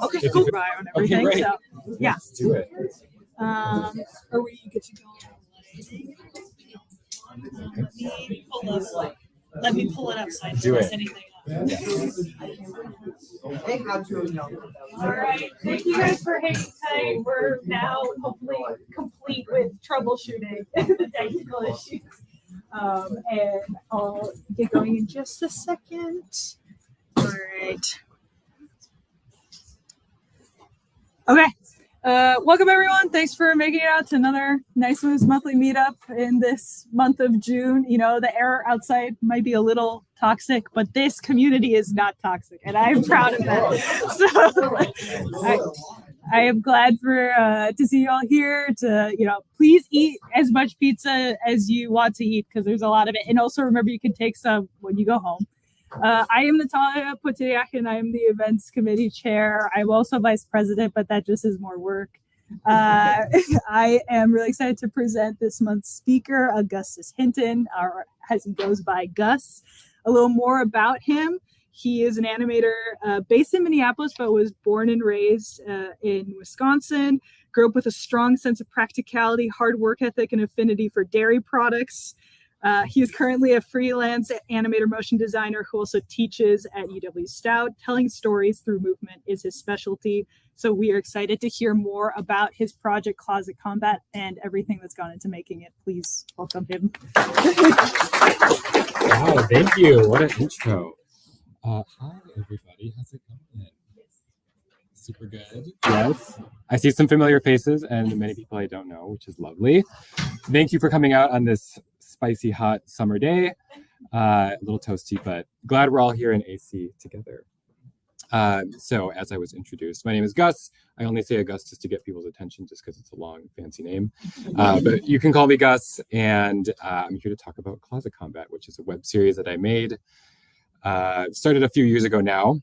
Okay, cool. And everything. Okay, so, yeah. Let's do it. Are we good to go? Let me pull it up so I don't miss anything else. All right. Thank you guys for hanging tight. We're now hopefully complete with troubleshooting the technical issues. And I'll get going in just a second. All right. Okay. Welcome everyone. Thanks for making it out to another Nice Moves monthly meetup in this month of June. You know, the air outside might be a little toxic, but this community is not toxic, and I'm proud of that. So I am glad to see you all here. Please eat as much pizza as you want to eat because there's a lot of it, and also remember you can take some when you go home. I am Natalia Potiliak, and I am the events committee chair. I'm also vice president, but that just is more work. I am really excited to present this month's speaker, Augustus Hinton, or as he goes by Gus. A little more about him. He is an animator based in Minneapolis, but was born and raised in Wisconsin. Grew up with a strong sense of practicality, hard work ethic, and affinity for dairy products. He is currently a freelance animator motion designer who also teaches at UW Stout. Telling stories through movement is his specialty. So we are excited to hear more about his project Closet Combat and everything that's gone into making it. Please welcome him. Wow, thank you. What an intro. Hi, everybody. How's it going? Super good. Yes. I see some familiar faces and many people I don't know, which is lovely. Thank you for coming out on this spicy, hot summer day. A little toasty, but glad we're all here in AC together. So as I was introduced, my name is Gus. I only say Augustus to get people's attention just because it's a long, fancy name. But you can call me Gus, and I'm here to talk about Closet Combat, which is a web series that I made. Started a few years ago now.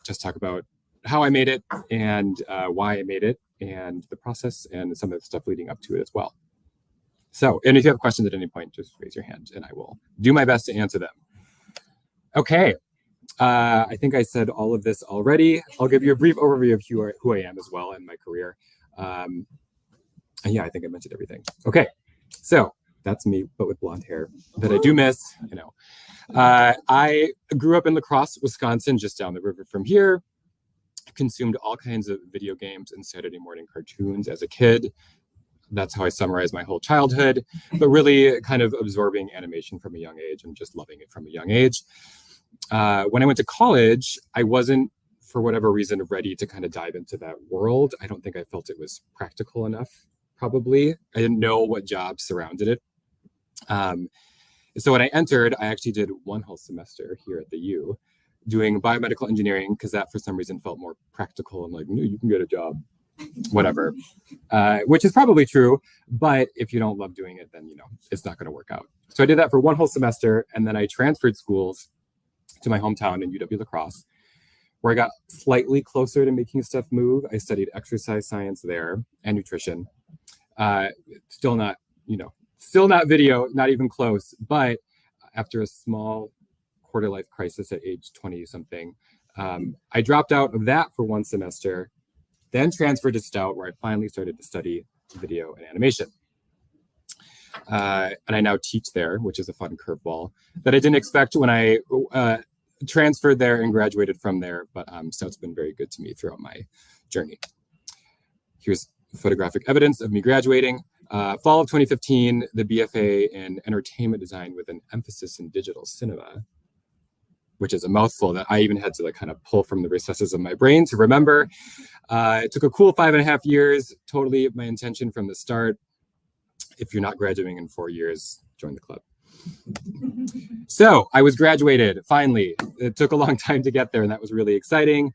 Just talk about how I made it and why I made it and the process and some of the stuff leading up to it as well. So, and if you have questions at any point, just raise your hand and I will do my best to answer them. Okay, I think I said all of this already. I'll give you a brief overview of who I am as well and my career. And yeah, I think I mentioned everything. Okay, so that's me, but with blonde hair that I do miss, you know. I grew up in La Crosse, Wisconsin, just down the river from here. Consumed all kinds of video games and Saturday morning cartoons as a kid. That's how I summarize my whole childhood, but really kind of absorbing animation from a young age and just loving it from a young age. When I went to college, I wasn't, for whatever reason, ready to kind of dive into that world. I don't think I felt it was practical enough, probably. I didn't know what jobs surrounded it. So when I entered, I actually did one whole semester here at the U doing biomedical engineering because that for some reason felt more practical and like, no, you can get a job, whatever, which is probably true. But if you don't love doing it, then, you know, it's not going to work out. So I did that for one whole semester. And then I transferred schools to my hometown in UW La Crosse, where I got slightly closer to making stuff move. I studied exercise science there and nutrition. Still not, you know, still not video, not even close. But after a small quarter life crisis at age 20 something, I dropped out of that for one semester, then transferred to Stout, where I finally started to study video and animation. And I now teach there, which is a fun curveball that I didn't expect when I transferred there and graduated from there. But Stout's been very good to me throughout my journey. Here's photographic evidence of me graduating. Fall of 2015, the BFA in entertainment design with an emphasis in digital cinema, which is a mouthful that I even had to like kind of pull from the recesses of my brain to remember. It took a cool 5.5 years, totally my intention from the start. If you're not graduating in 4 years, join the club. So I was graduated, finally. It took a long time to get there, and that was really exciting.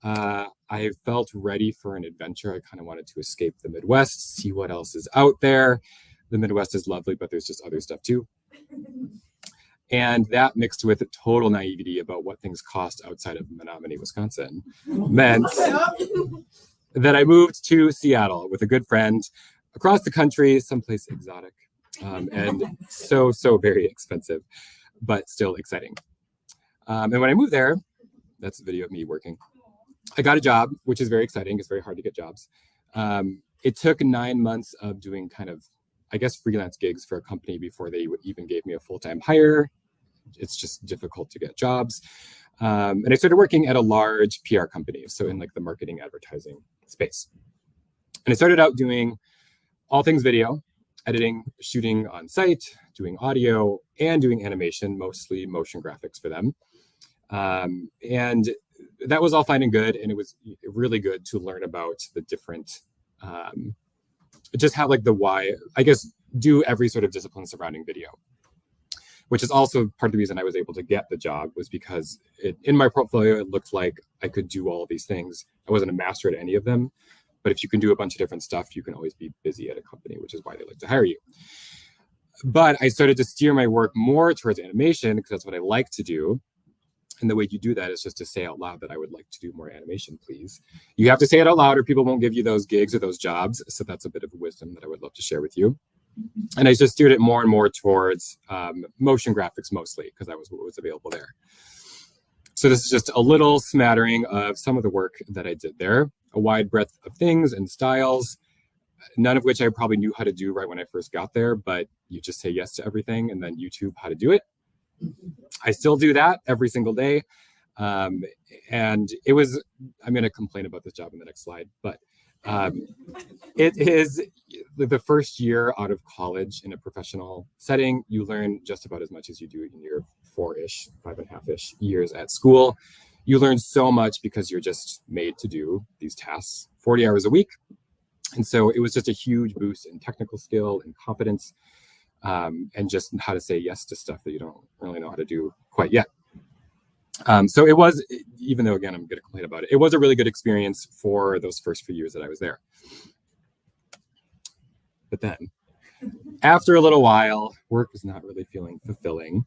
I felt ready for an adventure. I kind of wanted to escape the Midwest, see what else is out there. The Midwest is lovely, but there's just other stuff too. And that mixed with total naivety about what things cost outside of Menominee, Wisconsin, meant that I moved to Seattle with a good friend across the country, someplace exotic, and so very expensive, but still exciting. And when I moved there, that's a video of me working. I got a job, which is very exciting. It's very hard to get jobs. It took 9 months of doing kind of, I guess, freelance gigs for a company before they even gave me a full-time hire. It's just difficult to get jobs. And I started working at a large PR company, so in like the marketing advertising space. And I started out doing all things video, editing, shooting on site, doing audio, and doing animation, mostly motion graphics for them. And that was all fine and good. And it was really good to learn about the different, just how like the why, I guess, do every sort of discipline surrounding video, which is also part of the reason I was able to get the job, was because in my portfolio, it looked like I could do all of these things. I wasn't a master at any of them, but if you can do a bunch of different stuff, you can always be busy at a company, which is why they like to hire you. But I started to steer my work more towards animation because that's what I like to do. And the way you do that is just to say out loud that I would like to do more animation, please. You have to say it out loud or people won't give you those gigs or those jobs. So that's a bit of wisdom that I would love to share with you. And I just steered it more and more towards motion graphics mostly, because that was what was available there. So this is just a little smattering of some of the work that I did there, a wide breadth of things and styles, none of which I probably knew how to do right when I first got there, but you just say yes to everything and then YouTube how to do it. I still do that every single day. And it was, I'm going to complain about this job in the next slide, but it is the first year out of college in a professional setting. You learn just about as much as you do in your 5.5-ish years at school. You learn so much because you're just made to do these tasks 40 hours a week. And so it was just a huge boost in technical skill and confidence, and just how to say yes to stuff that you don't really know how to do quite yet. So it was, even though, again, I'm going to complain about it, it was a really good experience for those first few years that I was there. But then, after a little while, work was not really feeling fulfilling.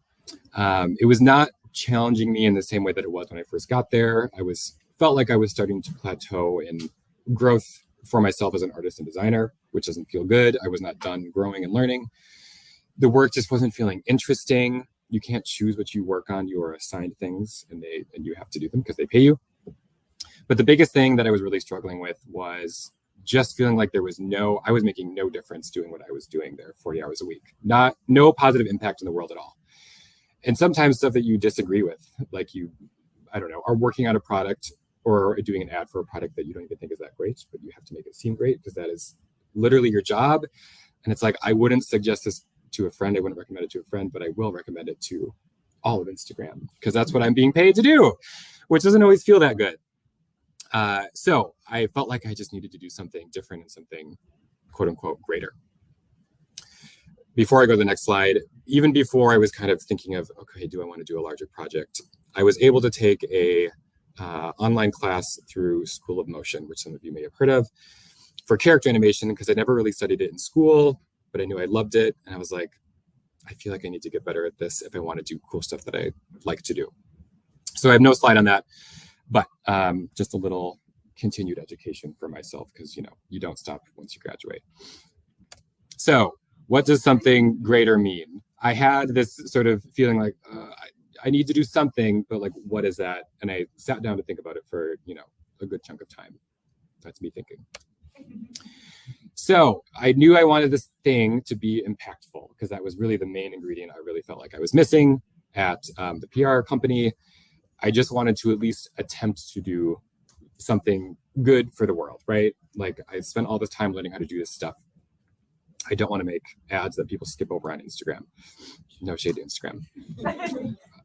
It was not challenging me in the same way that it was when I first got there. Felt like I was starting to plateau in growth for myself as an artist and designer, which doesn't feel good. I was not done growing and learning. The work just wasn't feeling interesting. You can't choose what you work on. You are assigned things and you have to do them because they pay you. But the biggest thing that I was really struggling with was just feeling like I was making no difference doing what I was doing there 40 hours a week. No positive impact in the world at all. And sometimes stuff that you disagree with, like are working on a product or doing an ad for a product that you don't even think is that great, but you have to make it seem great because that is literally your job. And it's like, I wouldn't suggest this to a friend. I wouldn't recommend it to a friend, but I will recommend it to all of Instagram because that's what I'm being paid to do, which doesn't always feel that good. So I felt like I just needed to do something different and something quote unquote greater. Before I go to the next slide, even before I was kind of thinking of, okay, do I want to do a larger project? I was able to take a online class through School of Motion, which some of you may have heard of, for character animation, because I never really studied it in school, but I knew I loved it. And I was like, I feel like I need to get better at this if I want to do cool stuff that I like to do. So I have no slide on that, but just a little continued education for myself, because you don't stop once you graduate. So what does something greater mean? I had this sort of feeling like I need to do something, but like, what is that? And I sat down to think about it for, a good chunk of time. That's me thinking. So I knew I wanted this thing to be impactful because that was really the main ingredient I really felt like I was missing at the PR company. I just wanted to at least attempt to do something good for the world, right? Like I spent all this time learning how to do this stuff. I don't want to make ads that people skip over on Instagram. No shade to Instagram.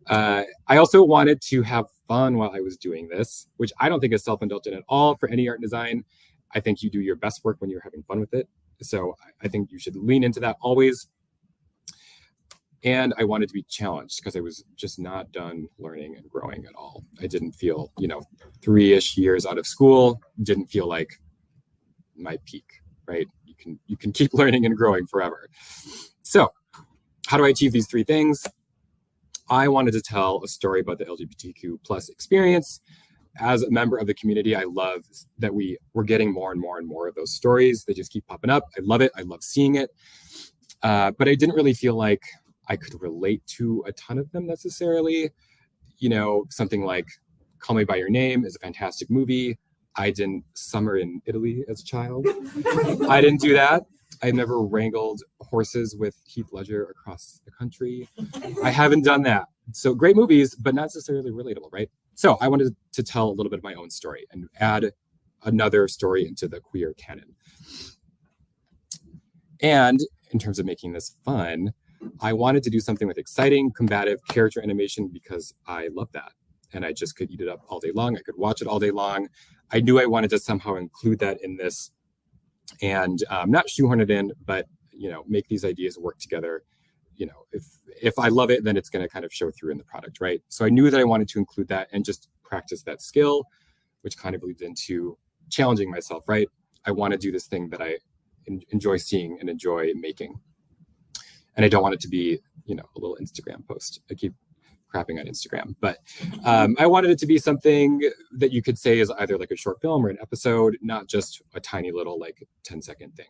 I also wanted to have fun while I was doing this, which I don't think is self-indulgent at all for any art and design. I think you do your best work when you're having fun with it. So I think you should lean into that always. And I wanted to be challenged because I was just not done learning and growing at all. I didn't feel, 3-ish years out of school, didn't feel like my peak, right? You can keep learning and growing forever. So how do I achieve these 3 things? I wanted to tell a story about the LGBTQ plus experience. As a member of the community, I love that we're getting more and more and more of those stories. They just keep popping up. I love it. I love seeing it. But I didn't really feel like I could relate to a ton of them necessarily. Something like Call Me By Your Name is a fantastic movie. I didn't summer in Italy as a child. I didn't do that. I've never wrangled horses with Heath Ledger across the country. I haven't done that. So great movies, but not necessarily relatable, right? So I wanted to tell a little bit of my own story and add another story into the queer canon. And in terms of making this fun, I wanted to do something with exciting, combative character animation because I love that. And I just could eat it up all day long. I could watch it all day long. I knew I wanted to somehow include that in this and not shoehorn it in, but, make these ideas work together. If I love it, then it's going to kind of show through in the product, right? So I knew that I wanted to include that and just practice that skill, which kind of leads into challenging myself, right? I want to do this thing that I enjoy seeing and enjoy making. And I don't want it to be, a little Instagram post. I keep crapping on Instagram, but I wanted it to be something that you could say is either like a short film or an episode, not just a tiny little 10-second thing.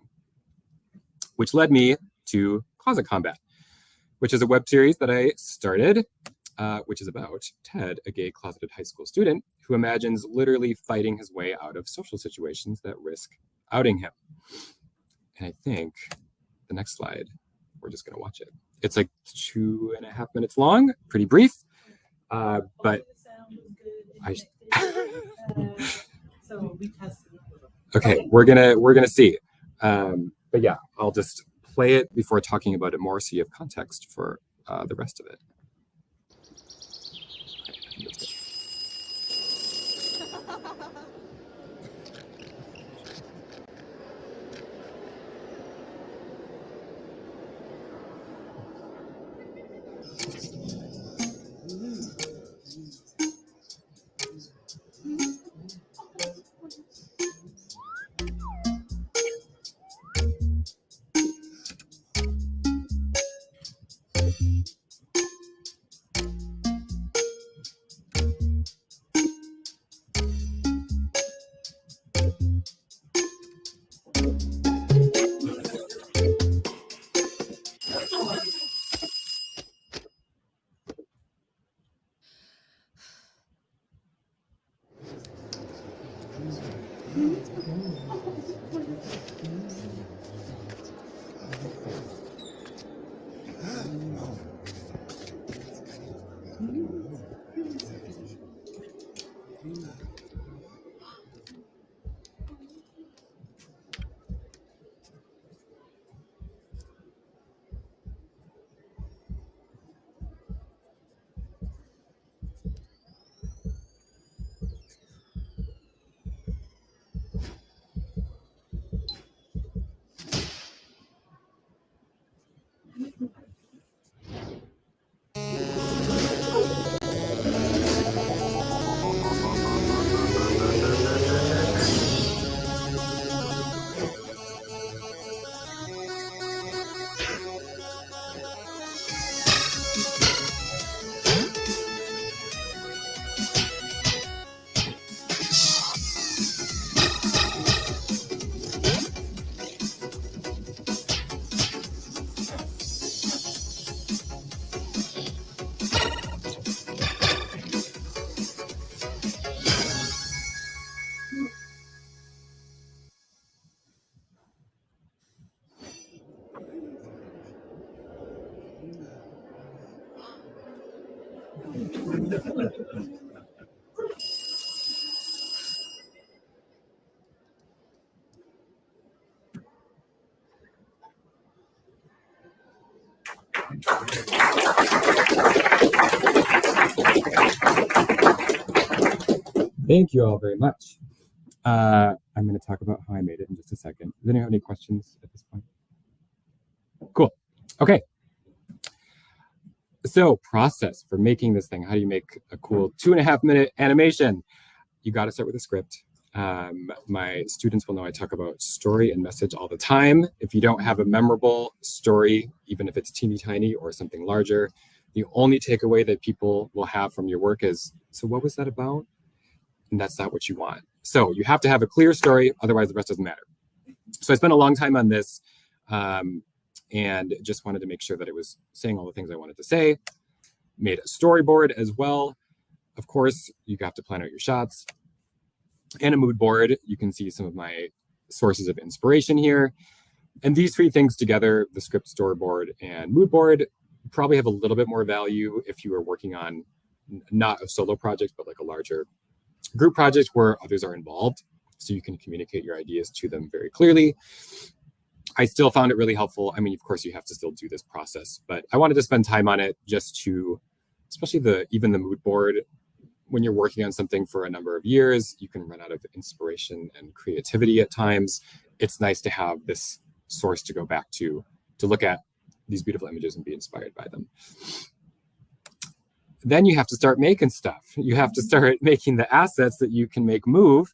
Which led me to Closet Combat, which is a web series that I started, which is about Ted, a gay closeted high school student who imagines literally fighting his way out of social situations that risk outing him. And I think the next slide, we're just going to watch it. It's 2.5 minutes long, pretty brief, but okay, we're gonna see. But yeah, I'll just play it before talking about it more, so you have context for the rest of it. Thank you all very much. I'm going to talk about how I made it in just a second. Does anyone have any questions at this point? Cool. Okay. So process for making this thing. How do you make a cool 2.5-minute animation? You got to start with a script. My students will know I talk about story and message all the time. If you don't have a memorable story, even if it's teeny tiny or something larger, the only takeaway that people will have from your work is, so what was that about? And that's not what you want. So you have to have a clear story, otherwise the rest doesn't matter. So I spent a long time on this and just wanted to make sure that it was saying all the things I wanted to say. Made a storyboard as well. Of course, you have to plan out your shots. And a mood board. You can see some of my sources of inspiration here. And these three things together, the script, storyboard, and mood board, probably have a little bit more value if you are working on not a solo project, but like a larger group project where others are involved. So you can communicate your ideas to them very clearly. I still found it really helpful. I mean, of course, you have to still do this process, but I wanted to spend time on it just to, especially even the mood board. When you're working on something for a number of years, you can run out of inspiration and creativity at times. It's nice to have this source to go back to look at these beautiful images and be inspired by them. Then you have to start making stuff. You have to start making the assets that you can make move,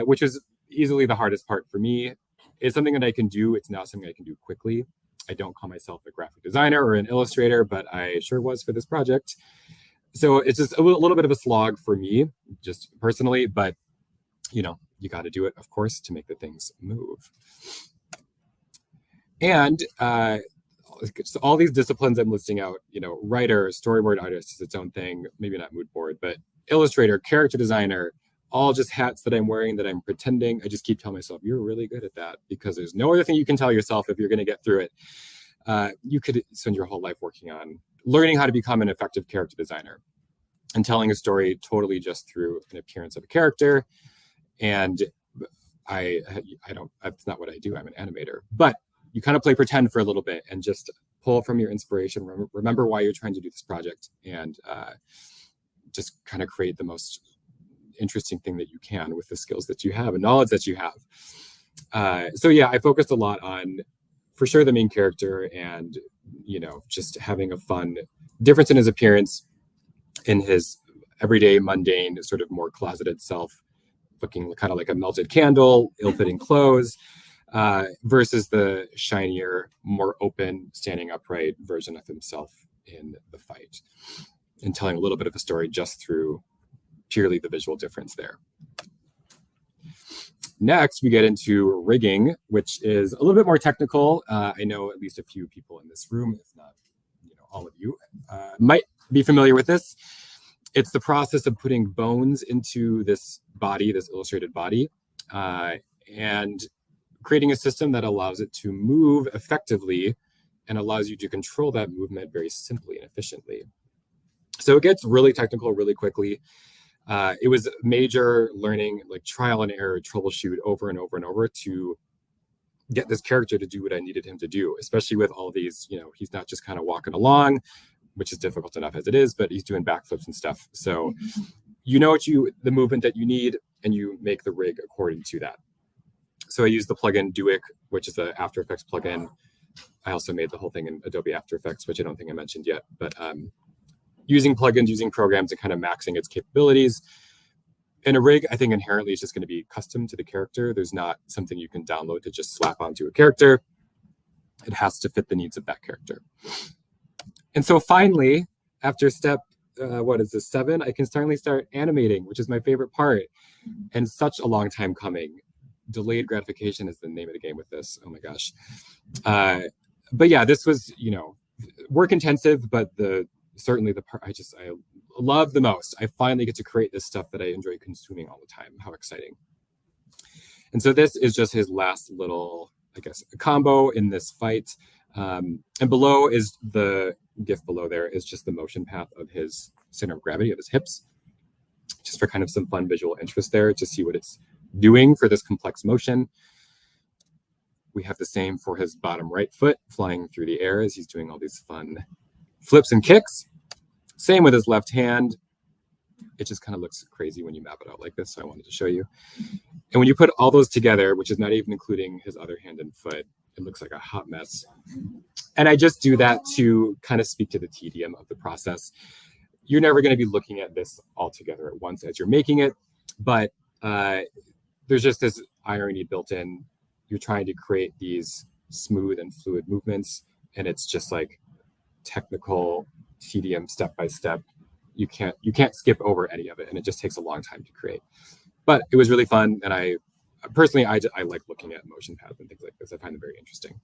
which is easily the hardest part for me. It's something that I can do. It's not something I can do quickly. I don't call myself a graphic designer or an illustrator, but I sure was for this project. So it's just a little bit of a slog for me, just personally, but you got to do it, of course, to make the things move. And so all these disciplines I'm listing out, writer, storyboard artist is its own thing, maybe not mood board, but illustrator, character designer, all just hats that I'm wearing that I'm pretending. I just keep telling myself, you're really good at that, because there's no other thing you can tell yourself if you're going to get through it. You could spend your whole life working on learning how to become an effective character designer and telling a story totally just through an appearance of a character. And I don't, that's not what I do. I'm an animator, but you kind of play pretend for a little bit and just pull from your inspiration. Remember why you're trying to do this project, and just kind of create the most interesting thing that you can with the skills that you have and knowledge that you have. So yeah, I focused a lot on, for sure, the main character, and just having a fun difference in his appearance, in his everyday mundane sort of more closeted self, looking kind of like a melted candle, ill-fitting clothes, versus the shinier, more open, standing upright version of himself in the fight, and telling a little bit of a story just through purely the visual difference there. Next, we get into rigging, which is a little bit more technical. I know at least a few people in this room, if not all of you, might be familiar with this. It's the process of putting bones into this body, this illustrated body, and creating a system that allows it to move effectively and allows you to control that movement very simply and efficiently. So it gets really technical really quickly. It was major learning, like trial and error, troubleshoot over and over and over to get this character to do what I needed him to do, especially with all these, he's not just kind of walking along, which is difficult enough as it is, but he's doing backflips and stuff. So the movement that you need, and you make the rig according to that. So I use the plugin Duik, which is an After Effects plugin. I also made the whole thing in Adobe After Effects, which I don't think I mentioned yet, but using plugins, using programs, and kind of maxing its capabilities. In a rig, I think inherently it's just going to be custom to the character. There's not something you can download to just slap onto a character. It has to fit the needs of that character. And so finally, after step, 7, I can finally start animating, which is my favorite part, and such a long time coming. Delayed gratification is the name of the game with this. Oh my gosh. But yeah, this was, work intensive, but certainly the part I love the most. I finally get to create this stuff that I enjoy consuming all the time. How exciting. And so this is just his last little, combo in this fight. And below is the GIF below there is just the motion path of his center of gravity of his hips, just for kind of some fun visual interest there to see what it's doing for this complex motion. We have the same for his bottom right foot flying through the air as he's doing all these fun flips and kicks. Same with his left hand. It just kind of looks crazy when you map it out like this, so I wanted to show you. And when you put all those together, which is not even including his other hand and foot, it looks like a hot mess. And I just do that to kind of speak to the tedium of the process. You're never going to be looking at this all together at once as you're making it, but there's just this irony built in. You're trying to create these smooth and fluid movements, and it's just like technical tedium step by step. You can't skip over any of it, and it just takes a long time to create. But it was really fun, and I personally like looking at motion paths and things like this. I find them very interesting.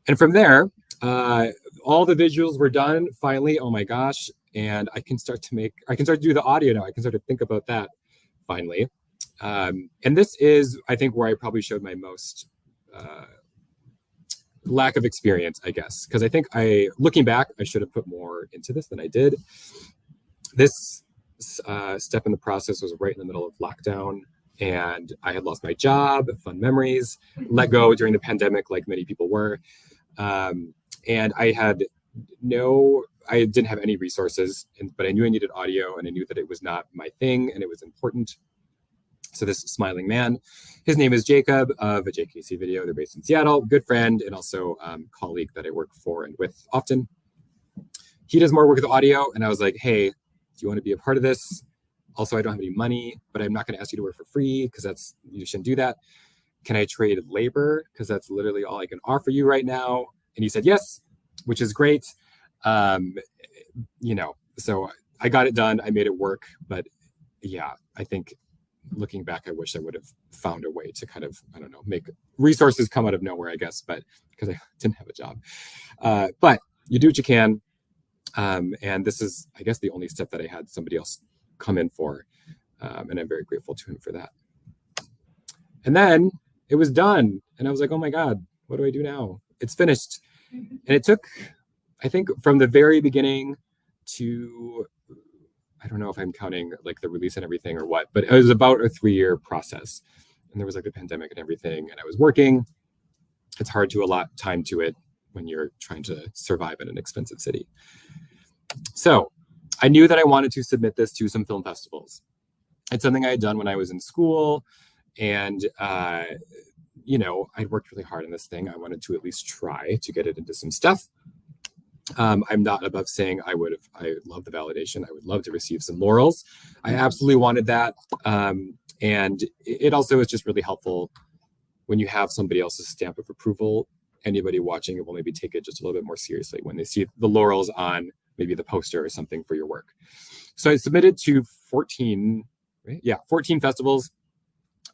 And from there, all the visuals were done finally. Oh my gosh, and I can start to do the audio now. I can start to think about that finally. And this is, I think, where I probably showed my most lack of experience, I guess, because I think looking back, I should have put more into this than I did. This step in the process was right in the middle of lockdown, and I had lost my job, fun memories, let go during the pandemic, like many people were. And I didn't have any resources, but I knew I needed audio, and I knew that it was not my thing and it was important. So this smiling man, his name is Jacob of a JKC Video. They're based in Seattle, good friend, and also colleague that I work for and with often. He does more work with audio, and I was like, hey, do you want to be a part of this? Also, I don't have any money, but I'm not going to ask you to work for free because you shouldn't do that. Can I trade labor? Because that's literally all I can offer you right now. And he said yes, which is great. So I got it done. I made it work. But yeah, I think looking back, I wish I would have found a way to kind of, I don't know, make resources come out of nowhere, I guess, but because I didn't have a job. But you do what you can. And this is, I guess, the only step that I had somebody else come in for. And I'm very grateful to him for that. And then it was done. And I was like, oh my God, what do I do now? It's finished. And it took, I think, from the very beginning to, I don't know if I'm counting like the release and everything or what, but it was about a 3-year process. And there was like a pandemic and everything, and I was working. It's hard to allot time to it when you're trying to survive in an expensive city. So I knew that I wanted to submit this to some film festivals. It's something I had done when I was in school, and I'd worked really hard on this thing. I wanted to at least try to get it into some stuff. I'm not above saying I love the validation. I would love to receive some laurels. I absolutely wanted that. And it also is just really helpful when you have somebody else's stamp of approval. Anybody watching will maybe take it just a little bit more seriously when they see the laurels on maybe the poster or something for your work. So I submitted to 14 festivals,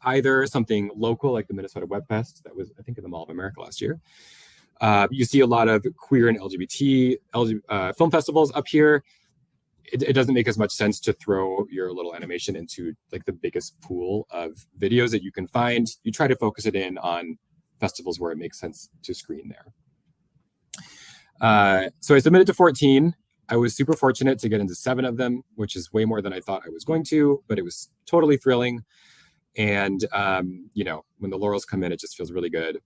either something local like the Minnesota Web Fest that was, I think, in the Mall of America last year. You see a lot of queer and LGBT film festivals up here. It doesn't make as much sense to throw your little animation into like the biggest pool of videos that you can find. You try to focus it in on festivals where it makes sense to screen there. So I submitted to 14. I was super fortunate to get into 7 of them, which is way more than I thought I was going to, but it was totally thrilling. And, when the laurels come in, it just feels really good.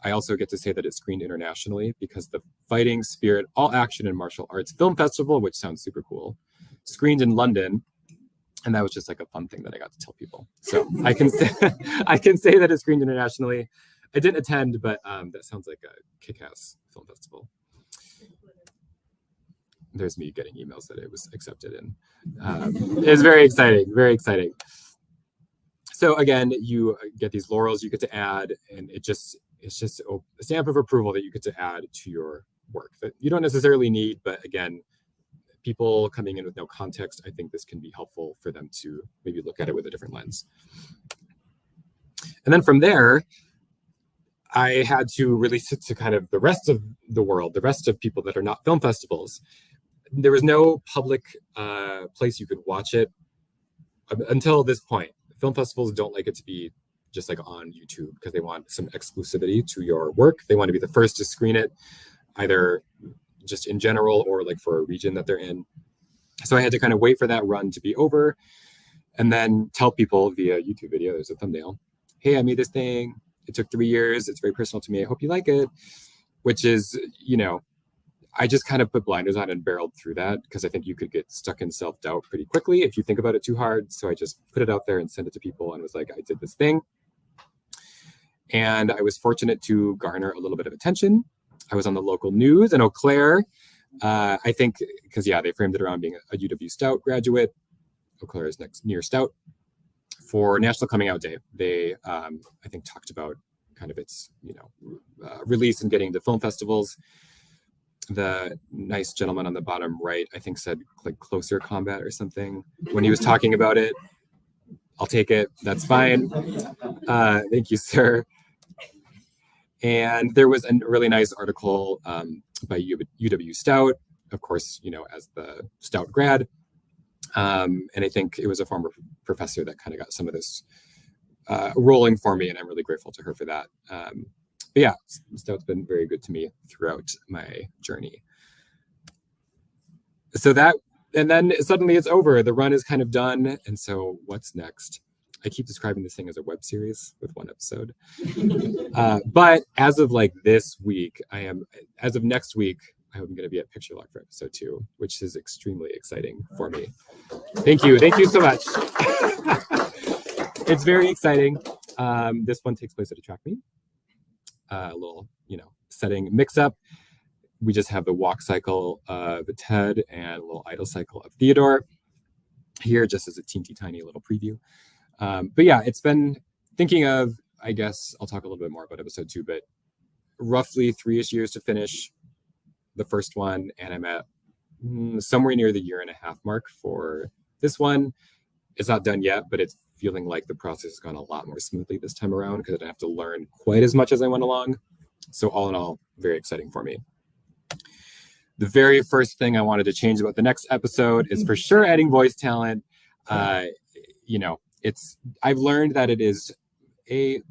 I also get to say that it screened internationally because the Fighting Spirit All Action and Martial Arts Film Festival, which sounds super cool, screened in London. And that was just like a fun thing that I got to tell people. So I can say that it screened internationally. I didn't attend, but that sounds like a kick-ass film festival. There's me getting emails that it was accepted in. It's very exciting, very exciting. So again, you get these laurels you get to add, and it's just a stamp of approval that you get to add to your work that you don't necessarily need. But again, people coming in with no context, I think this can be helpful for them to maybe look at it with a different lens. And then from there, I had to release it to kind of the rest of the world, the rest of people that are not film festivals. There was no public place you could watch it until this point. Film festivals don't like it to be just like on YouTube because they want some exclusivity to your work. They want to be the first to screen it, either just in general or like for a region that they're in. So I had to kind of wait for that run to be over and then tell people via YouTube video, there's a thumbnail, hey, I made this thing. It took 3 years. It's very personal to me. I hope you like it, which is, I just kind of put blinders on and barreled through that because I think you could get stuck in self-doubt pretty quickly if you think about it too hard. So I just put it out there and sent it to people and was like, I did this thing. And I was fortunate to garner a little bit of attention. I was on the local news in Eau Claire, I think, because, they framed it around being a UW Stout graduate. Eau Claire is near Stout. For National Coming Out Day, they, I think, talked about kind of its, release and getting to film festivals. The nice gentleman on the bottom right, I think, said like closer combat or something when he was talking about it. I'll take it. That's fine. Thank you, sir. And there was a really nice article by UW Stout of course, as the Stout grad. And I think it was a former professor that kind of got some of this rolling for me, and I'm really grateful to her for that. But yeah, Stout's been very good to me throughout my journey. So and then suddenly it's over. The run is kind of done. And so what's next? I keep describing this thing as a web series with one episode. But as of this week, as of next week, I'm going to be at Picture Lock for episode 2, which is extremely exciting for me. Thank you. Thank you so much. It's very exciting. This one takes place at a track meet. A little, setting mix up. We just have the walk cycle of Ted and a little idle cycle of Theodore here, just as a teeny tiny little preview. But yeah, it's been thinking of, I guess I'll talk a little bit more about episode 2, but roughly 3-ish years to finish the first one. And I'm at somewhere near the 1.5-year mark for this one. It's not done yet, but it's feeling like the process has gone a lot more smoothly this time around because I don't have to learn quite as much as I went along. So all in all, very exciting for me. The very first thing I wanted to change about the next episode is for sure adding voice talent. I've learned that it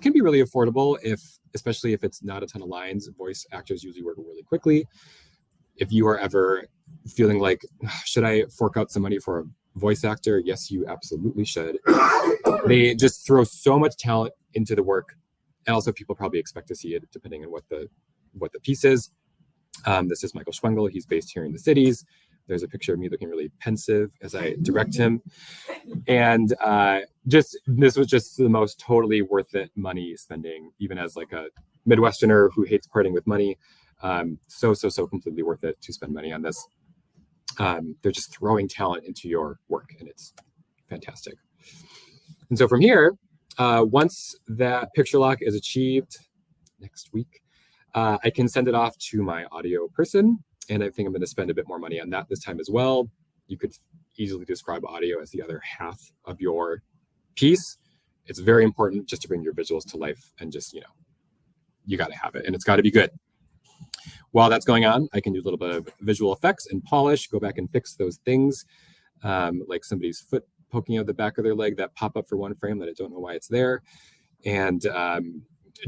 can be really affordable especially if it's not a ton of lines. Voice actors usually work really quickly. If you are ever feeling like, should I fork out some money for a voice actor? Yes, you absolutely should. They just throw so much talent into the work, and also people probably expect to see it depending on what the piece is. This is Michael Schwengel. He's based here in the cities. There's a picture of me looking really pensive as I direct him. And this was just the most totally worth it money spending, even as a Midwesterner who hates parting with money. So completely worth it to spend money on this. They're just throwing talent into your work, and it's fantastic. And so from here, once that picture lock is achieved next week, I can send it off to my audio person, and I think I'm going to spend a bit more money on that this time as well. You could easily describe audio as the other half of your piece. It's very important just to bring your visuals to life, and just, you got to have it, and it's got to be good. While that's going on, I can do a little bit of visual effects and polish, go back and fix those things, like somebody's foot poking out the back of their leg that pop up for one frame that I don't know why it's there, and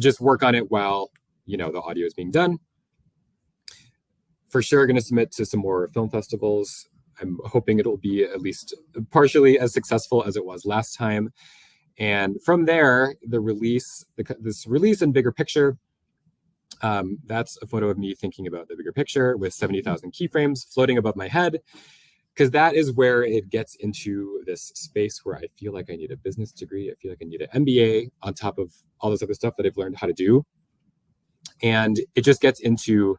just work on it while the audio is being done. For sure, going to submit to some more film festivals. I'm hoping it'll be at least partially as successful as it was last time. And from there, this release and bigger picture, that's a photo of me thinking about the bigger picture with 70,000 keyframes floating above my head, because that is where it gets into this space where I feel like I need a business degree. I feel like I need an MBA on top of all this other stuff that I've learned how to do. And it just gets into,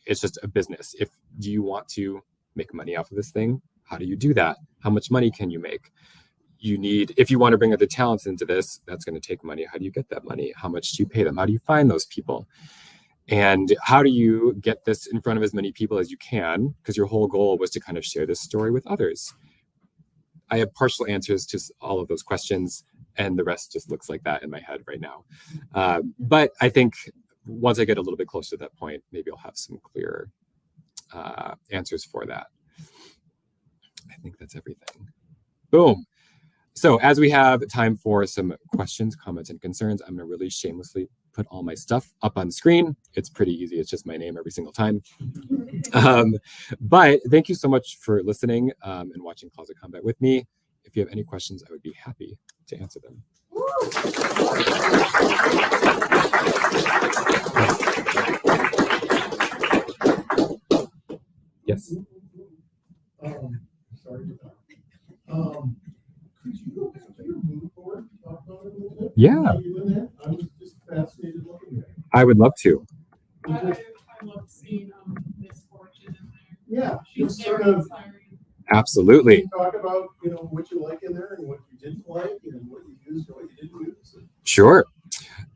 it's just a business. Do you want to make money off of this thing? How do you do that? How much money can you make? If you want to bring other talents into this, that's going to take money. How do you get that money? How much do you pay them? How do you find those people? And how do you get this in front of as many people as you can? Because your whole goal was to kind of share this story with others. I have partial answers to all of those questions, and the rest just looks like that in my head right now. But I think once I get a little bit closer to that point, maybe I'll have some clearer answers for that. I think that's everything. Boom. So as we have time for some questions, comments, and concerns, I'm going to really shamelessly put all my stuff up on screen. It's pretty easy. It's just my name every single time. But thank you so much for listening and watching Closet Combat with me. If you have any questions, I would be happy to answer them. Yes. Sorry to talk. Could you go back to your mood board and talk about it a little bit? Yeah. Are you in there? I was just fascinated looking at it. I would love to. I love seeing Miss Fortune in there. Yeah, She's just very sort of inspiring. Absolutely. talk about what you like in there and what you didn't like and what you used and what you didn't use. Sure.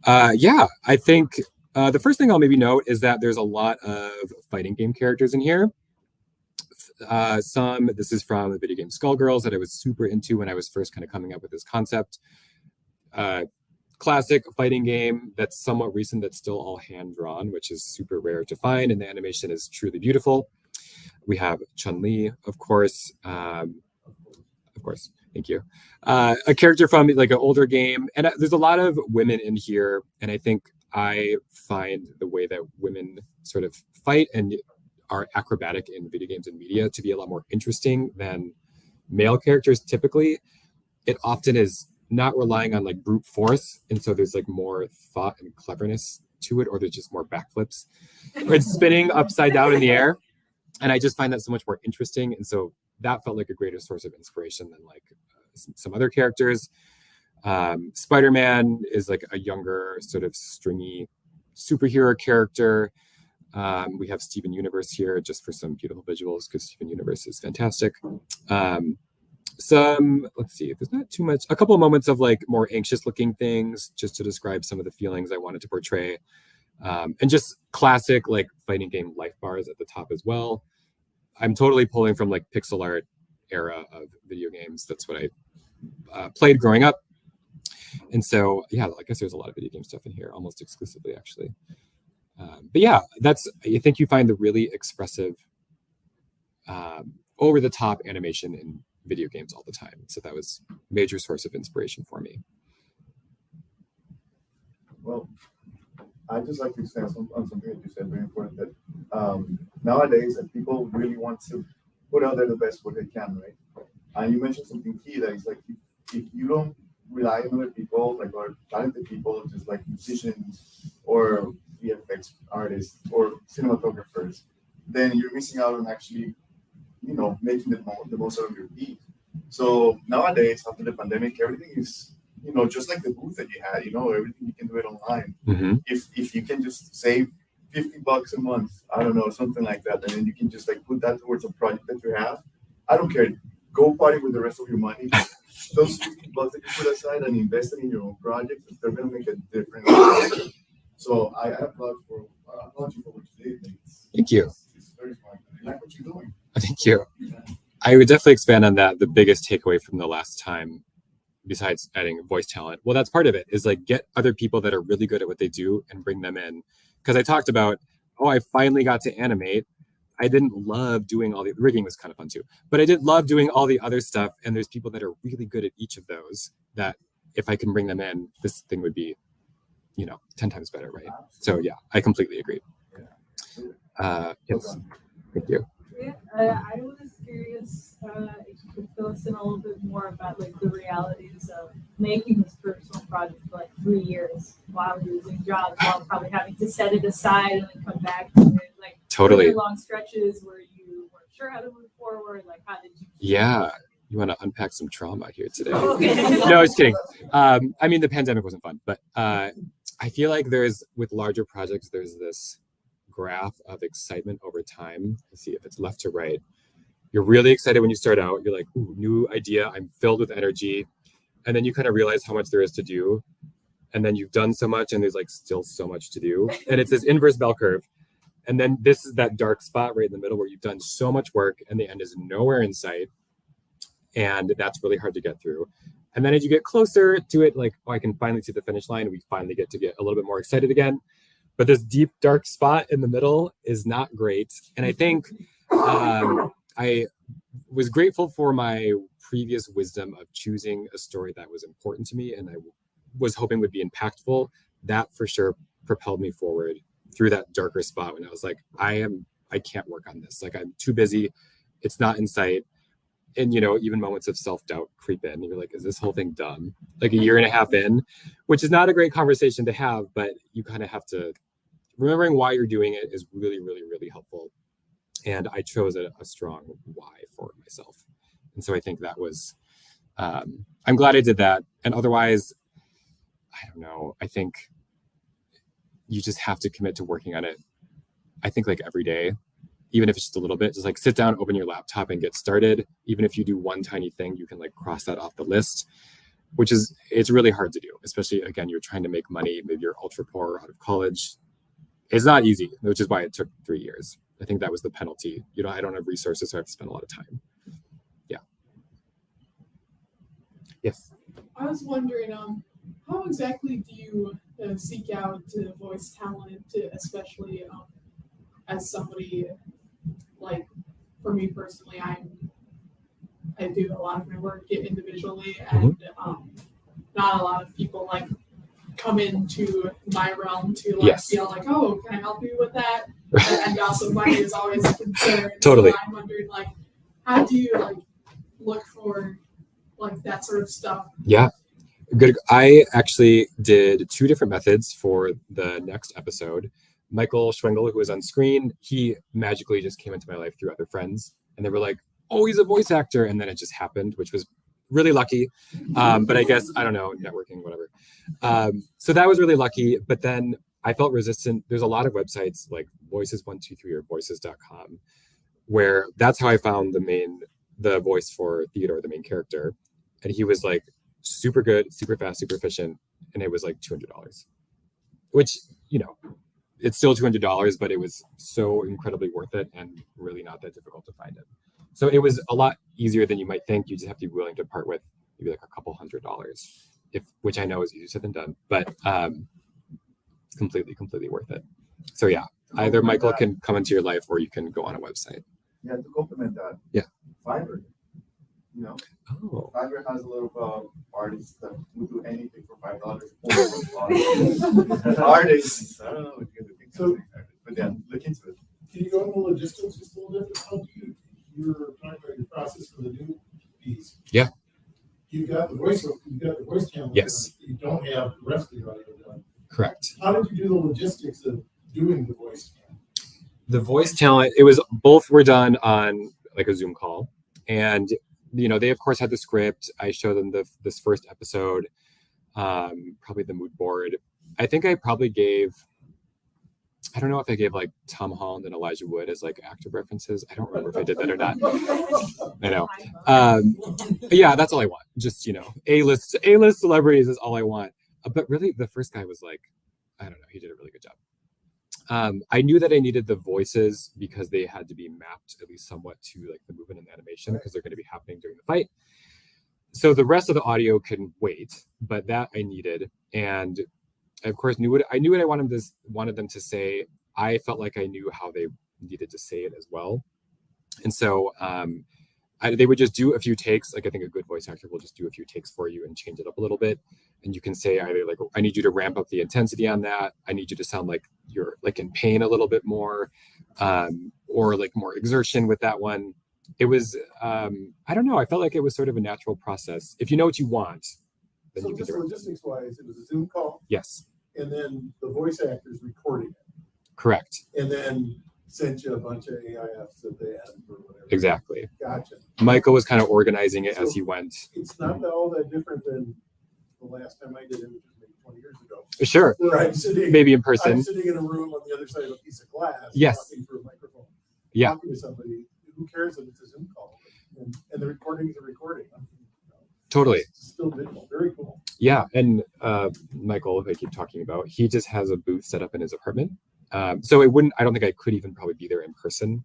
Yeah, I think the first thing I'll maybe note is that there's a lot of fighting game characters in here. This is from the video game Skullgirls that I was super into when I was first kind of coming up with this concept. Classic fighting game that's somewhat recent, that's still all hand drawn, which is super rare to find, and the animation is truly beautiful. We have Chun-Li, of course. Thank you. A character from like an older game, and there's a lot of women in here, and I think I find the way that women sort of fight and are acrobatic in video games and media to be a lot more interesting than male characters typically. It often is not relying on like brute force, and so there's like more thought and cleverness to it, or there's just more backflips or it's spinning upside down in the air, and I just find that so much more interesting, and so that felt like a greater source of inspiration than like some other characters. Spider-Man is like a younger sort of stringy superhero character. We have Steven Universe here just for some beautiful visuals because Steven Universe is fantastic. Let's see, there's not too much, a couple of moments of like more anxious looking things just to describe some of the feelings I wanted to portray. And just classic like fighting game life bars at the top as well. I'm totally pulling from like pixel art era of video games. That's what I played growing up. And so, yeah, I guess there's a lot of video game stuff in here, almost exclusively actually. But yeah, I think you find the really expressive, over the top animation in video games all the time. So that was a major source of inspiration for me. Well, I'd just like to expand on something that you said, very important, that nowadays that people really want to put out there the best what they can, right? And you mentioned something key that is like, if you don't rely on other people, like or talented people, just like musicians or VFX artists or cinematographers, then you're missing out on actually, making the most out of your beat. So nowadays, after the pandemic, everything is, just like the booth that you had, everything you can do it online. Mm-hmm. If you can just save $50 a month, I don't know, something like that, and then you can just like put that towards a project that you have. I don't care. Go party with the rest of your money. Those $50 that you put aside and invest in your own project, they're going to make a difference. So I applaud you for what you did. Thank you. It's very smart. I like what you're doing. Thank you. I would definitely expand on that. The biggest takeaway from the last time, besides adding voice talent, well, that's part of it, is like get other people that are really good at what they do and bring them in. Because I talked about, I finally got to animate. I didn't love doing all the rigging was kind of fun too, but I did love doing all the other stuff. And there's people that are really good at each of those that if I can bring them in, this thing would be, 10 times better, right? So yeah, I completely agree. Yes, thank you. Yeah, I was curious if you could fill us in a little bit more about like the realities of making this personal project for like 3 years while losing jobs, while probably having to set it aside and then come back to it. Like Totally. really long stretches where you weren't sure how to move forward. Like how did you? Yeah. You want to unpack some trauma here today? Okay. No, I was kidding. I mean, the pandemic wasn't fun, but I feel like with larger projects, there's this graph of excitement over time. Let's see if it's left to right. You're really excited when you start out. You're like, ooh, new idea. I'm filled with energy. And then you kind of realize how much there is to do. And then you've done so much and there's like still so much to do. And it's this inverse bell curve. And then this is that dark spot right in the middle where you've done so much work and the end is nowhere in sight. And that's really hard to get through. And then as you get closer to it, like, I can finally see the finish line. We finally get to get a little bit more excited again. But this deep, dark spot in the middle is not great. And I think I was grateful for my previous wisdom of choosing a story that was important to me and I was hoping would be impactful. That for sure propelled me forward through that darker spot when I was like, I can't work on this. Like, I'm too busy. It's not in sight. And, even moments of self-doubt creep in. You're like, is this whole thing done? Like a year and a half in, which is not a great conversation to have, but you kind of have to, remembering why you're doing it is really, really, really helpful. And I chose a strong why for myself. And so I think that was, I'm glad I did that. And otherwise, I don't know, I think you just have to commit to working on it. I think like every day, even if it's just a little bit, just like sit down, open your laptop and get started. Even if you do one tiny thing, you can like cross that off the list, it's really hard to do. Especially again, you're trying to make money. Maybe you're ultra poor out of college. It's not easy, which is why it took 3 years. I think that was the penalty. I don't have resources, so I have to spend a lot of time. Yeah. Yes. I was wondering, how exactly do you seek out voice talent, especially as somebody like for me personally, I do a lot of my work individually, and not a lot of people like come into my realm to like feel like, oh, can I help you with that? And also money is always a concern. Totally. So I'm wondering, like, how do you like look for like that sort of stuff? Yeah. Good. I actually did 2 different methods for the next episode. Michael Schwengel, who was on screen, he magically just came into my life through other friends, and they were like, oh, he's a voice actor. And then it just happened, which was really lucky. But I guess, I don't know, networking, whatever. So that was really lucky. But then I felt resistant. There's a lot of websites like Voices123 or Voices.com, where that's how I found the voice for Theodore, the main character. And he was like super good, super fast, super efficient. And it was like $200, which, you know, it's still $200, but it was so incredibly worth it and really not that difficult to find it. So it was a lot easier than you might think. You just have to be willing to part with maybe like a couple $100, which I know is easier said than done, but completely worth it. So yeah, either Michael can come into your life or you can go on a website. Yeah, to complement that. Yeah. Fiverr. You know, Fiverr has a lot of artists that will do anything for $5. Artists. I don't know if you guys think so, but yeah, look into it. Can you go into logistics just a little bit? How do you're talking about your process for the new piece? Yeah. You got the voice channel. Yes. You don't have the rest of the audio done. Correct. How did you do the logistics of doing the voice channel? The voice talent, it was both were done on like a Zoom call, and you know, they of course had the script. I showed them this first episode, probably the mood board. I think I probably gave, I don't know if I gave like Tom Holland and Elijah Wood as like actor references. I don't remember if I did that or not. I know. But yeah, that's all I want. Just, you know, A-list celebrities is all I want. But really the first guy was like, I don't know, he did a really good job. I knew that I needed the voices because they had to be mapped at least somewhat to like the movement and the animation because they're going to be happening during the fight. So the rest of the audio can wait, but that I needed. And I of course I knew what I wanted them to say. I felt like I knew how they needed to say it as well. And so they would just do a few takes. Like I think a good voice actor will just do a few takes for you and change it up a little bit. And you can say either like, I need you to ramp up the intensity on that. I need you to sound like you're like in pain a little bit more, or like more exertion with that one. It was, I don't know. I felt like it was sort of a natural process. If you know what you want, then So you can just do it. logistics wise, it was a Zoom call. Yes, And then the voice actors recording it. correct. And then sent you a bunch of AIFs that they had or whatever. Exactly. Gotcha. Michael was kind of organizing it as he went. It's not all that different than the last time I did it, which was maybe 20 years ago. Sure. Where I'm sitting, Maybe in I'm person. sitting in a room on the other side of a piece of glass. Yes. Talking through a microphone. Yeah. Talking to somebody. Who cares if it's a Zoom call? And the recording is a recording. Totally. It's still digital. Very cool. Yeah. And Michael, who I keep talking about, he just has a booth set up in his apartment. So I don't think I could even probably be there in person.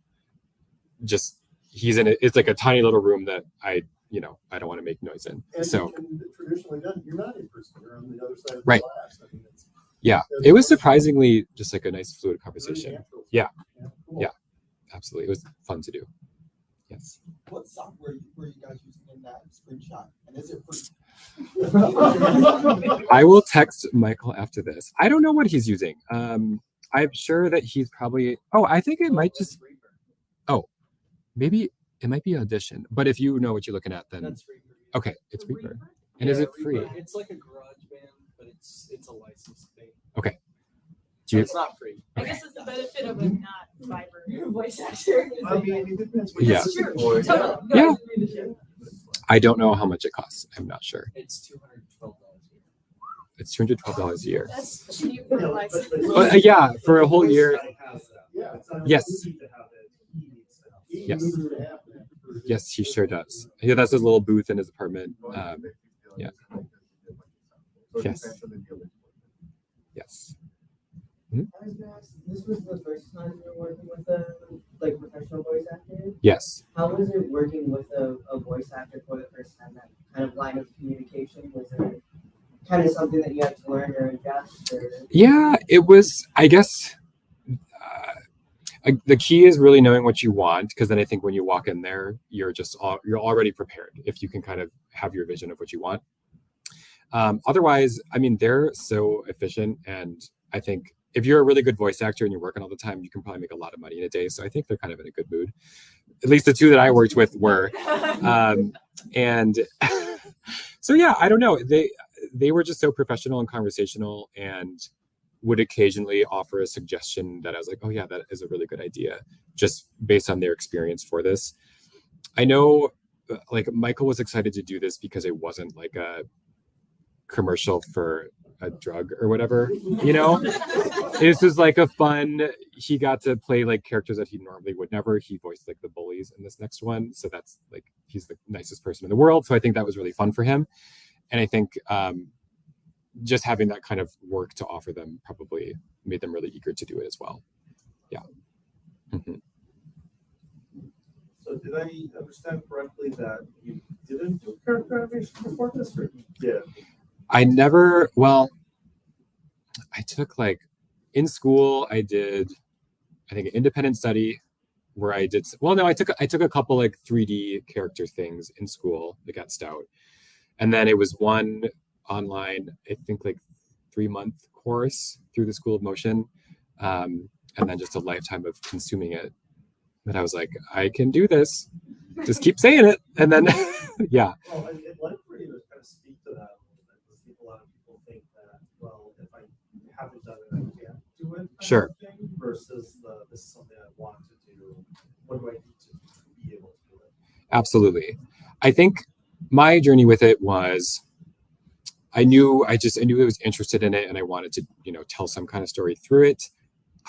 Just he's in it. It's like a tiny little room that I don't want to make noise in. And So traditionally done, you're not in person. You're on the other side of the Right. glass. I mean, yeah, it was surprisingly just like a nice fluid very conversation. natural. Yeah. Cool. Yeah. Absolutely. It was fun to do. Yes. What software were you guys using in that screenshot? And is it free? I will text Michael after this. I don't know what he's using. I'm sure that he's probably, I think it might just, maybe it might be Audition. But if you know what you're looking at, then That's free. okay, it's Reaper. And is it free? It's like a GarageBand, but it's a licensed thing. Okay. So it's not free. I guess it's the benefit of a not Fiverr voice actor. I mean, it depends what Yeah. you're looking for. Totally. Yeah. Yeah. I don't know how much it costs. I'm not sure. It's $212 a year. It's $212 a year. That's cheap for a license. Yeah, for a whole year. Yeah. It's not Yes. easy to have it. He Yes. needs to have that for- Yes, he sure does. Yeah, that's his little booth in his apartment. Yeah. Yes. Yes. I was gonna ask, this was the first time you were working with a professional voice actor. Yes. How was it working with a voice actor for the first time? That kind of line of communication, was it kind of something that you had to learn or adjust? Or? Yeah, it was. I guess The key is really knowing what you want, because then I think when you walk in there, you're already prepared if you can kind of have your vision of what you want. Otherwise, I mean, they're so efficient, and I think if you're a really good voice actor and you're working all the time, you can probably make a lot of money in a day. So I think they're kind of in a good mood. At least the two that I worked with were. And so yeah, I don't know. They were just so professional and conversational, and would occasionally offer a suggestion that I was like, oh yeah, that is a really good idea, just based on their experience for this. I know like Michael was excited to do this because it wasn't like a commercial for a drug or whatever, you know. This was like a fun, he got to play like characters that he normally would never. He voiced like the bullies in this next one, so that's like, he's the nicest person in the world, so I think that was really fun for him. And I think just having that kind of work to offer them probably made them really eager to do it as well. Yeah. Mm-hmm. So did I understand correctly that you didn't do character animation before this, or you did? I took like, in school, I did, I think, an independent study where I did, I took a couple like 3D character things in school that got Stout. And then it was one online, I think like 3-month course through the School of Motion. And then just a lifetime of consuming it. But I was like, I can do this. Just keep saying it. And then, yeah. Well, I'd like for you to kind of speak to that a little bit, because I think a lot of people think that, well, if I haven't done it, I can't do it. Sure. Versus this is something I want to do. What do I need to be able to do it? Absolutely. I think my journey with it was, I knew I was interested in it, and I wanted to, tell some kind of story through it.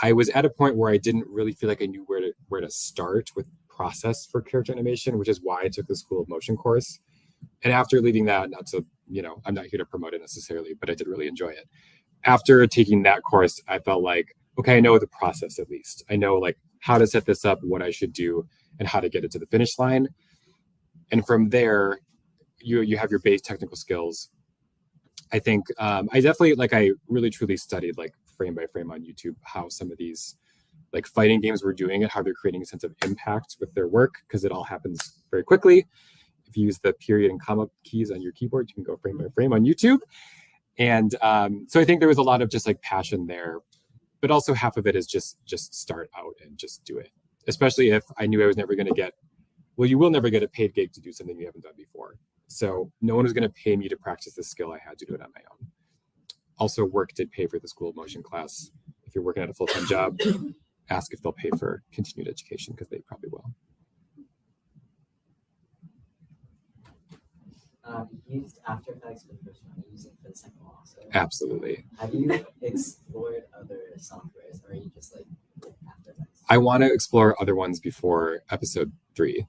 I was at a point where I didn't really feel like I knew where to start with process for character animation, which is why I took the School of Motion course. And after leaving that, I'm not here to promote it necessarily, but I did really enjoy it. After taking that course, I felt like, okay, I know the process at least. I know like how to set this up, what I should do, and how to get it to the finish line. And from there, you have your base technical skills. I think I really truly studied like frame by frame on YouTube how some of these like fighting games were doing it, how they're creating a sense of impact with their work, because it all happens very quickly. If you use the period and comma keys on your keyboard, you can go frame by frame on YouTube. And so I think there was a lot of just like passion there, but also half of it is just start out and just do it. Especially if I knew I was never going to get, you will never get a paid gig to do something you haven't done before. So no one was going to pay me to practice this skill. I had to do it on my own. Also, work did pay for the School of Motion class. If you're working at a full-time job, ask if they'll pay for continued education, because they probably will. You used After Effects for the first one, you use it for the second one also. Absolutely. Have you explored other softwares, or are you just like After Effects? I want to explore other ones before episode 3.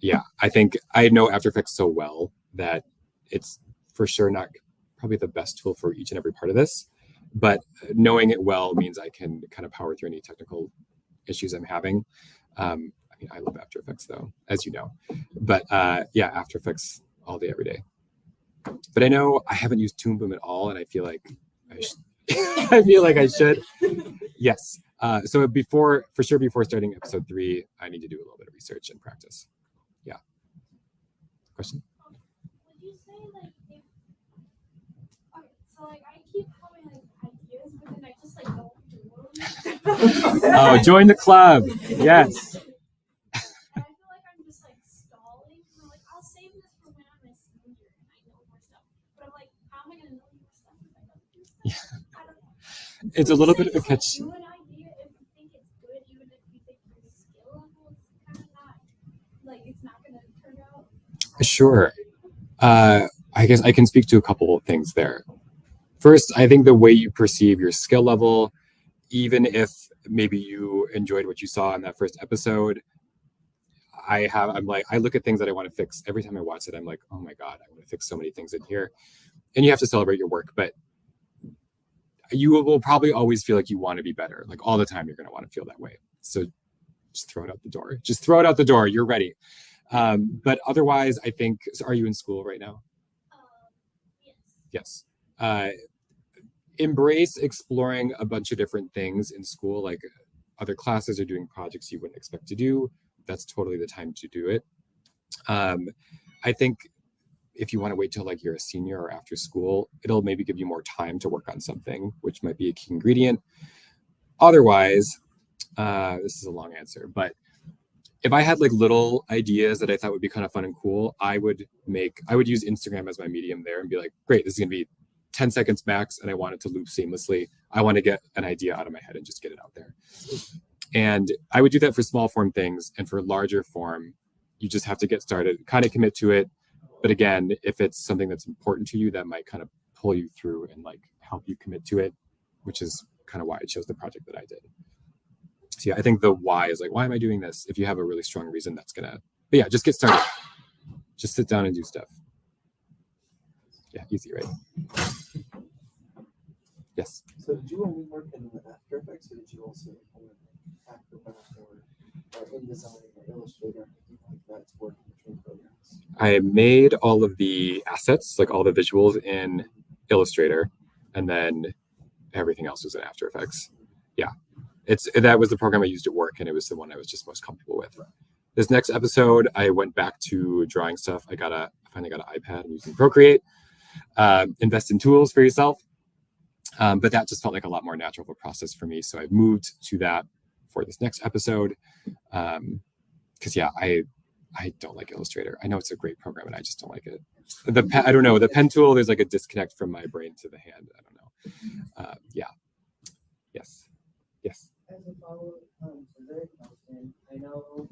Yeah, I think I know After Effects so well that it's for sure not probably the best tool for each and every part of this, but knowing it well means I can kind of power through any technical issues I'm having. I love After Effects though, as you know, but yeah, After Effects all day, every day. But I know I haven't used Toon Boom at all, and I feel like I should. I feel like I should. Yes. So before starting episode 3, I need to do a little bit of research and practice. Yeah. Question? Would you say like if so like I keep having like ideas, but then I just like don't do them. Oh, join the club. Yes. And I feel like I'm just like stalling. And I'm like, I'll save this for when I'm a senior and I know more stuff. But I'm like, how am I gonna know more stuff if I don't do stuff? Yeah. I don't know. It's a little bit of a catch. Do an idea if you think it's good, even if you think your skill level is kind of not like it's not gonna turn out. Sure. I guess I can speak to a couple of things there. First, I think the way you perceive your skill level, even if maybe you enjoyed what you saw in that first episode, I look at things that I want to fix every time I watch it. I'm like, oh my God, I want to fix so many things in here. And you have to celebrate your work, but you will probably always feel like you want to be better. Like all the time, you're going to want to feel that way. So just throw it out the door. Just throw it out the door. You're ready. But otherwise, I think, so are you in school right now? Yes. Yes. Embrace exploring a bunch of different things in school. Like other classes or doing projects you wouldn't expect to do, that's totally the time to do it. I think if you want to wait till like you're a senior or after school, it'll maybe give you more time to work on something, which might be a key ingredient. Otherwise, this is a long answer, but if I had like little ideas that I thought would be kind of fun and cool, I would use Instagram as my medium there and be like, great, this is gonna be 10 seconds max and I want it to loop seamlessly. I want to get an idea out of my head and just get it out there. And I would do that for small form things, and for larger form, you just have to get started, kind of commit to it. But again, if it's something that's important to you, that might kind of pull you through and like help you commit to it, which is kind of why I chose the project that I did. So yeah, I think the why is like, why am I doing this? If you have a really strong reason, but yeah, just get started. Just sit down and do stuff. Yeah, easy, right? Yes. So did you only work in After Effects, or did you also work in Acrobat or InDesign or Illustrator or anything like that to work in between programs? I made all of the assets, like all the visuals in Illustrator, and then everything else was in After Effects. Yeah, that was the program I used at work, and it was the one I was just most comfortable with. This next episode, I went back to drawing stuff. I finally got an iPad and using Procreate. Invest in tools for yourself. But that just felt like a lot more natural of a process for me. So I moved to that for this next episode. Because yeah, I don't like Illustrator. I know it's a great program and I just don't like it. I don't know, the pen tool, there's like a disconnect from my brain to the hand. I don't know. Yeah. Yes. As a follow-up to their question, I know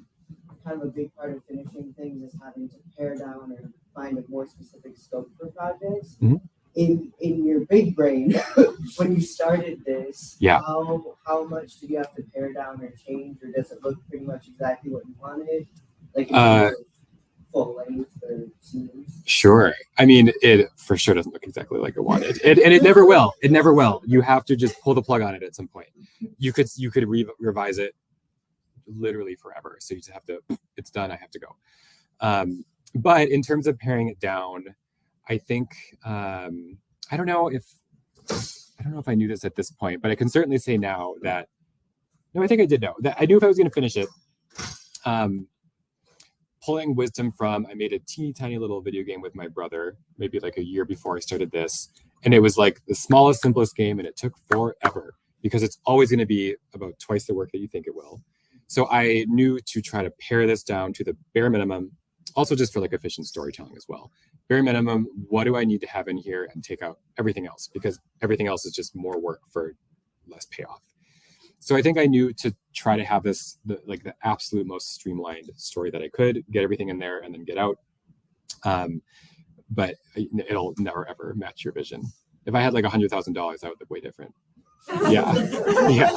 kind of a big part of finishing things is having to pare down or find a more specific scope for projects. Mm-hmm. In your big brain, when you started this, yeah, how much did you have to pare down or change, or does it look pretty much exactly what you wanted? Like full length or scenes? Sure. I mean, it for sure doesn't look exactly like I wanted. And it never will. It never will. You have to just pull the plug on it at some point. You could revise it literally forever. So you just have to, it's done, I have to go. But in terms of paring it down, I think I don't know if I knew this at this point, but I can certainly say now that I think I did know that I knew if I was going to finish it. Pulling wisdom from, I made a teeny tiny little video game with my brother, maybe like a year before I started this, and it was like the smallest, simplest game, and it took forever because it's always going to be about twice the work that you think it will. So I knew to try to pare this down to the bare minimum, also just for like efficient storytelling as well. Bare minimum, what do I need to have in here, and take out everything else, because everything else is just more work for less payoff. So I think I knew to try to have this, the absolute most streamlined story that I could, get everything in there and then get out. But it'll never, ever match your vision. If I had like $100,000, that would look way different. Yeah. Yeah,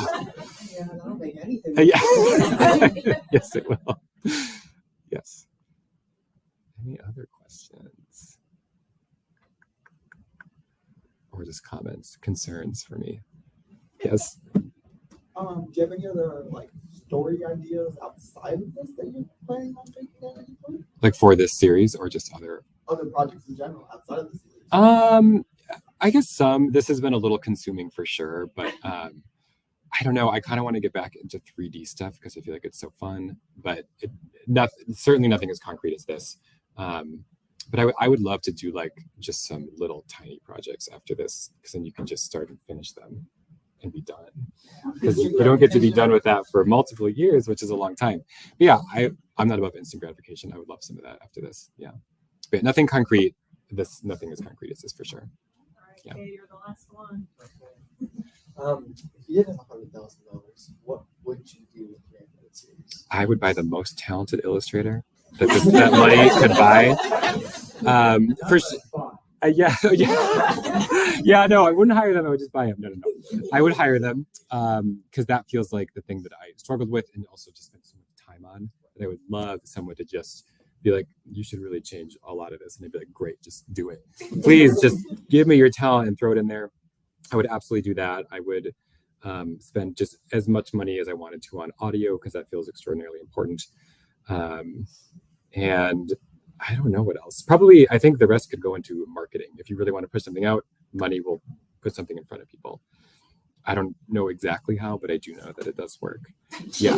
that'll make anything. Yeah. Yes, it will. Yes. Any other questions? Or just comments, concerns for me? Yes. Do you have any other story ideas outside of this that you're planning on taking at any point? Like for this series, or just other projects in general outside of the series? I guess some. This has been a little consuming for sure, but I don't know. I kind of want to get back into 3D stuff because I feel like it's so fun. But certainly nothing as concrete as this. But I would love to do just some little tiny projects after this, because then you can just start and finish them and be done. Because you don't get to be done with that for multiple years, which is a long time. But yeah, I'm not above instant gratification. I would love some of that after this. Yeah, but nothing concrete. Nothing as concrete as this for sure. All right, okay, you're the last one. If you didn't have $100,000, what would you do with the animated series? I would buy the most talented illustrator that money could buy. Yeah. No, I wouldn't hire them. I would just buy them. No. I would hire them because that feels like the thing that I struggled with, and also just spent so much time on. That I would love someone to just be like, you should really change a lot of this, and they'd be like, great, just do it. Please, just give me your talent and throw it in there. I would absolutely do that. I would spend just as much money as I wanted to on audio, because that feels extraordinarily important. And I don't know what else. Probably, I think the rest could go into marketing. If you really want to push something out, money will put something in front of people. I don't know exactly how, but I do know that it does work. Yeah.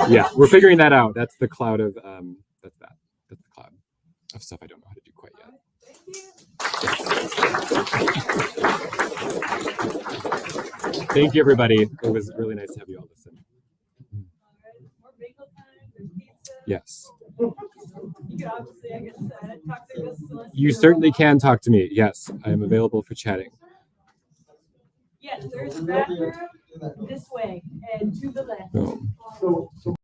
Yeah, we're figuring that out. That's the cloud of that's the cloud of stuff I don't know how to do quite yet. Thank you, everybody. It was really nice to have you all listen. Yes. You can obviously, I guess, talk to us. You certainly can talk to me. Yes, I am available for chatting. Yes, there's a bathroom this way and to the left. Boom. So